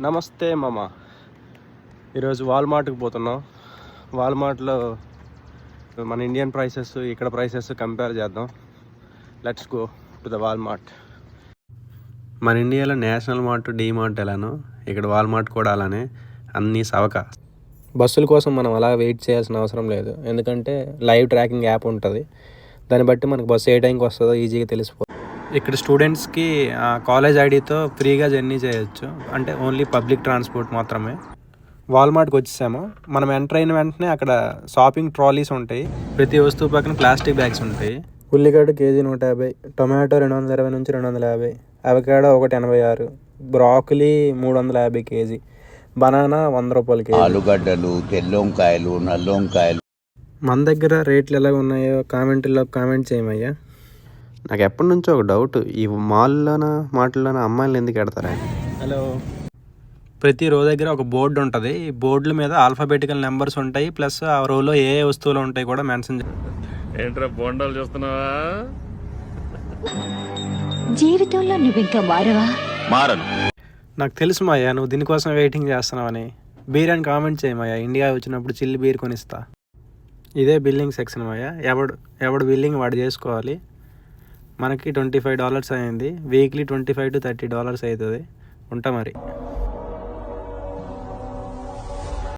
నమస్తే మామ. ఈరోజు వాల్మార్ట్కి పోతున్నాం. వాల్మార్ట్లో మన ఇండియన్ ప్రైసెస్ ఇక్కడ ప్రైసెస్ కంపేర్ చేద్దాం. Let's go to the Walmart. మన ఇండియాలో నేషనల్ మార్ట్, డీమార్ట్ ఎలానో ఇక్కడ వాల్మార్ట్ కూడా అలానే అన్నీ సవక. బస్సుల కోసం మనం అలా వెయిట్ చేయాల్సిన అవసరం లేదు, ఎందుకంటే లైవ్ ట్రాకింగ్ యాప్ ఉంటుంది. దాన్ని బట్టి మనకు బస్సు ఏ టైంకి వస్తుందో ఈజీగా తెలిసిపోతుంది. ఇక్కడ స్టూడెంట్స్కి కాలేజ్ ఐడితో ఫ్రీగా జర్నీ చేయొచ్చు, అంటే ఓన్లీ పబ్లిక్ ట్రాన్స్పోర్ట్ మాత్రమే. వాల్మార్ట్కి వచ్చేసాము. మనం ఎంటర్ అయిన వెంటనే అక్కడ షాపింగ్ ట్రాలీస్ ఉంటాయి. ప్రతి వస్తువు పక్కన ప్లాస్టిక్ బ్యాగ్స్ ఉంటాయి. ఉల్లిగడ్డ కేజీ 150, టొమాటో 220 నుంచి 250, అవకాడో 186, బ్రాకలీ 350 కేజీ, బనానా 100 రూపాయలు కేజీ, ఆలుగడ్డలు, తెల్లొంకాయలు, నల్లొంకాయలు. మన దగ్గర రేట్లు ఎలా ఉన్నాయో కామెంట్లో కామెంట్ చేయమయ్యా. నాకు ఎప్పటి నుంచో ఒక డౌట్, ఈ మాటల్లోన అమ్మాయిలు ఎందుకు ఎడతారా? హలో. ప్రతి రో దగ్గర ఒక బోర్డు ఉంటుంది. ఈ బోర్డుల మీద ఆల్ఫాబెటికల్ నెంబర్స్ ఉంటాయి, ప్లస్ ఆ రోలో ఏ వస్తువులు ఉంటాయి కూడా మెన్షన్. ఏంట్రా బోండాలు చూస్తున్నావా? జీవితంలో నువ్వు ఇంకా మారను. నాకు తెలుసు మాయా, నువ్వు దీనికోసం వెయిటింగ్ చేస్తున్నావని. బీర్ అని కామెంట్ చేయమయ్యా. ఇండియా వచ్చినప్పుడు చిల్లి బీర్ కొనిస్తా. ఇదే బిల్లింగ్ సెక్షన్ మాయా. ఎవడు బిల్లింగ్ వాడు చేసుకోవాలి. మనకి $25 అయింది. వీక్లీ $25 to $30 అవుతుంది. ఉంటా మరి.